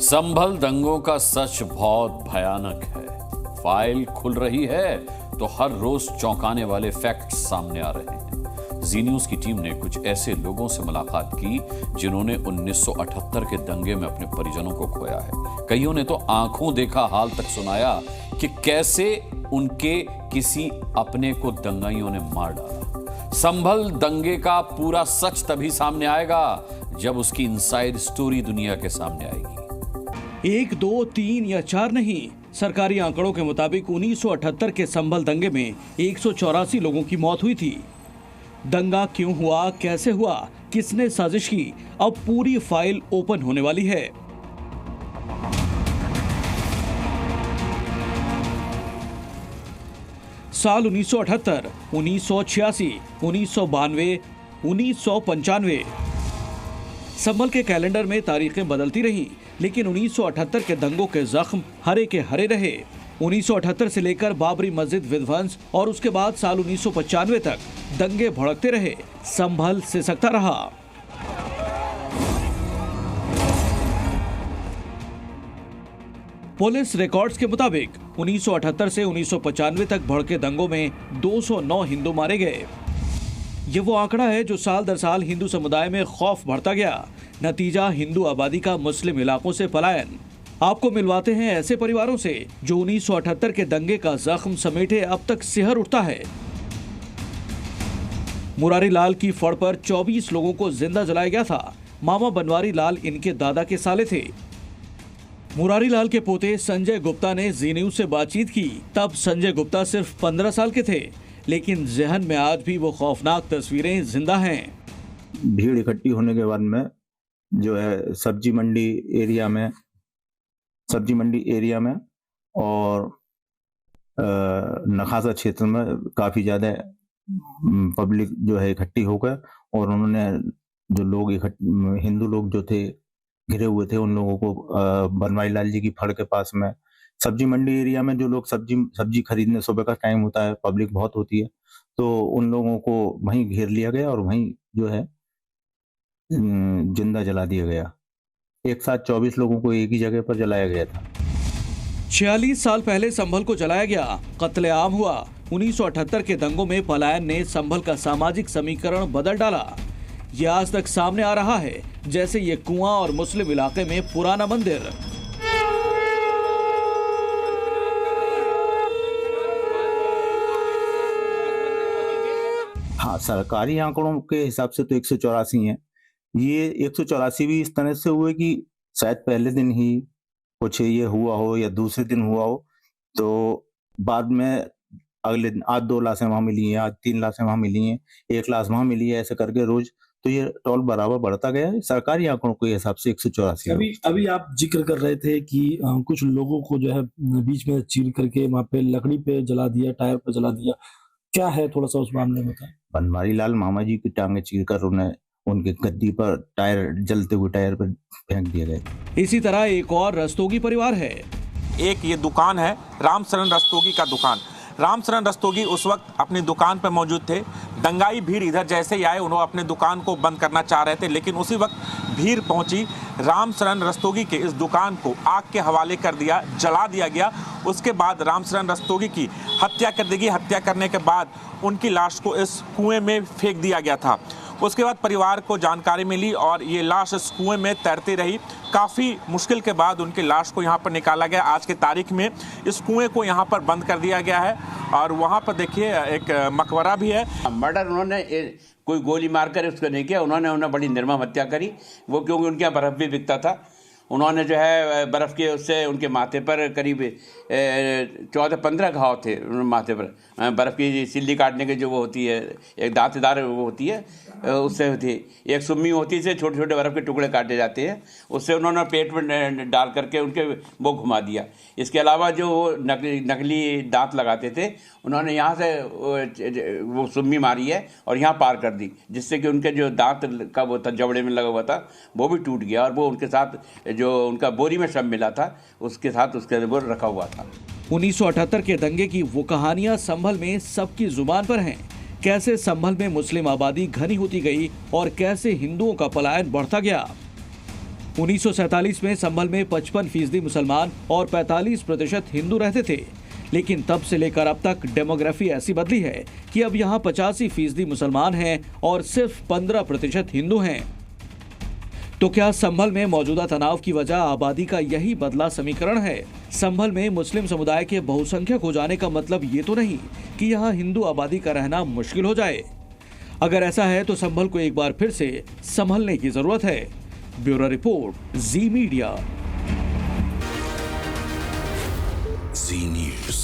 संभल दंगों का सच बहुत भयानक है। फाइल खुल रही है तो हर रोज चौंकाने वाले फैक्ट्स सामने आ रहे हैं। जी न्यूज की टीम ने कुछ ऐसे लोगों से मुलाकात की जिन्होंने 1978 के दंगे में अपने परिजनों को खोया है। कईयों ने तो आंखों देखा हाल तक सुनाया कि कैसे उनके किसी अपने को दंगाइयों ने मार डाला। संभल दंगे का पूरा सच तभी सामने आएगा जब उसकी इनसाइड स्टोरी दुनिया के सामने आएगी। 1, 2, 3 या 4 नहीं, सरकारी आंकड़ों के मुताबिक 1978 के संभल दंगे में 184 लोगों की मौत हुई थी। दंगा क्यों हुआ, कैसे हुआ, किसने साजिश की, अब पूरी फाइल ओपन होने वाली है। साल 1978, 1986, 1992, 1995। संभल के कैलेंडर में तारीखें बदलती रहीं, लेकिन 1978 के दंगों के जख्म हरे के हरे रहे। 1978 से लेकर बाबरी मस्जिद विध्वंस और उसके बाद साल 1995 तक दंगे भड़कते रहे। संभल सिसकता रहा। पुलिस रिकॉर्ड्स के मुताबिक 1978 से 1995 तक भड़के दंगों में 209 हिंदू मारे गए। ये वो आंकड़ा है जो साल दर साल हिंदू समुदाय में खौफ बढ़ता गया। नतीजा हिंदू आबादी का मुस्लिम इलाकों से पलायन। आपको मिलवाते हैं ऐसे परिवारों से जो 1978 के दंगे का जख्म समेटे अब तक सिहर उठता है। मुरारी लाल की फड़ पर 24 लोगों को जिंदा जलाया गया था। मामा बनवारी लाल इनके दादा के साले थे। मुरारी लाल के पोते संजय गुप्ता ने जी न्यूज से बातचीत की। तब संजय गुप्ता सिर्फ 15 साल के थे, लेकिन जहन में आज भी वो खौफनाक तस्वीरें जिंदा हैं। भीड़ इकट्ठी होने के बाद में जो है सब्जी मंडी एरिया में और नखासा क्षेत्र में काफी ज्यादा पब्लिक जो है इकट्ठी हो गए और उन्होंने जो लोग हिंदू लोग जो थे घिरे हुए थे उन लोगों को बनवारी लाल जी की फड़ के पास में सब्जी मंडी एरिया में जो लोग सब्जी खरीदने सुबह का टाइम होता है, पब्लिक बहुत होती है, तो उन लोगों को वहीं घेर लिया गया और वहीं जो है जिंदा जला दिया गया। एक साथ 24 लोगों को एक ही जगह पर जलाया गया था। 46 साल पहले संभल को जलाया गया, कत्लेआम हुआ। 1978 के दंगों में पलायन ने संभल का सामाजिक समीकरण बदल डाला। ये आज तक सामने आ रहा है जैसे ये कुआं और मुस्लिम इलाके में पुराना मंदिर। हाँ, सरकारी आंकड़ों के हिसाब से तो 184 हैं। ये 184 भी इस तरह से हुए कि शायद पहले दिन ही कुछ ये हुआ हो या दूसरे दिन हुआ हो, तो बाद में अगले दिन आज 2 लाशें वहां मिली हैं, आज 3 लाशें वहां मिली हैं, 1 लाश वहां मिली है, ऐसे करके रोज तो ये टोल बराबर बढ़ता गया है। सरकारी आंकड़ों के हिसाब से 184। अभी आप जिक्र कर रहे थे कि कुछ लोगों को जो है बीच में चीर करके वहां पे लकड़ी पे जला दिया, टायर पे जला दिया, क्या है थोड़ा सा उस मामले में बताएं। बनवारी लाल मामा जी की टांगे चीरकर उन्हें उनके गद्दी पर जलते हुए टायर पर फेंक दिया गया। इसी तरह एक और रस्तोगी परिवार है। एक ये दुकान है रामशरण रस्तोगी का दुकान। रामशरण रस्तोगी उस वक्त अपनी दुकान पर मौजूद थे। दंगाई भीड़ इधर जैसे ही आए उन्होंने अपने दुकान को बंद करना चाह रहे थे, लेकिन उसी वक्त भीड़ पहुंची। रामशरण रस्तोगी के इस दुकान को आग के हवाले कर दिया, जला दिया गया। उसके बाद रामशरण रस्तोगी की हत्या कर दी गई। हत्या करने के बाद उनकी लाश को इस कुएं में फेंक दिया गया था। उसके बाद परिवार को जानकारी मिली और ये लाश इस कुएं में तैरती रही। काफ़ी मुश्किल के बाद उनकी लाश को यहाँ पर निकाला गया। आज की तारीख में इस कुएं को यहाँ पर बंद कर दिया गया है और वहाँ पर देखिए एक मकबरा भी है। मर्डर उन्होंने कोई गोली मारकर उसको नहीं किया, उन्होंने बड़ी निर्मम हत्या करी। वो क्योंकि उनके यहाँ बर्फ़ भी बिकता था। उन्होंने जो है बर्फ़ के उससे उनके माथे पर करीब 14-15 घाव थे माथे पर। बर्फ़ की सिल्ली काटने की जो वो होती है, एक दांतेदार वो होती है, उससे होती है। एक सुम्मी होती है, छोटे छोटे बर्फ़ के टुकड़े काटे जाते हैं, उससे उन्होंने पेट में डाल करके उनके वो घुमा दिया। इसके अलावा जो वो नकली दांत लगाते थे, उन्होंने यहाँ से वो सुम्मी मारी है और यहाँ पार कर दी, जिससे कि उनके जो दांत का वो था जबड़े में लगा हुआ था वो भी टूट गया और वो उनके साथ जो उनका बोरी में शव मिला था उसके साथ उसके वो रखा हुआ था। 1978 के दंगे की वो कहानियां संभल में सबकी जुबान पर हैं। कैसे संभल में मुस्लिम आबादी घनी होती गई और कैसे हिंदुओं का पलायन बढ़ता गया। 1947 में संभल में 55% मुसलमान और 45% हिंदू रहते थे, लेकिन तब से लेकर अब तक डेमोग्राफी ऐसी बदली है कि अब यहाँ 85% मुसलमान हैं और सिर्फ 15% हिंदू हैं। तो क्या संभल में मौजूदा तनाव की वजह आबादी का यही बदला समीकरण है? संभल में मुस्लिम समुदाय के बहुसंख्यक हो जाने का मतलब ये तो नहीं कि यहाँ हिंदू आबादी का रहना मुश्किल हो जाए। अगर ऐसा है तो संभल को एक बार फिर से संभलने की जरूरत है। ब्यूरो रिपोर्ट, जी मीडिया। जी न्यूज़।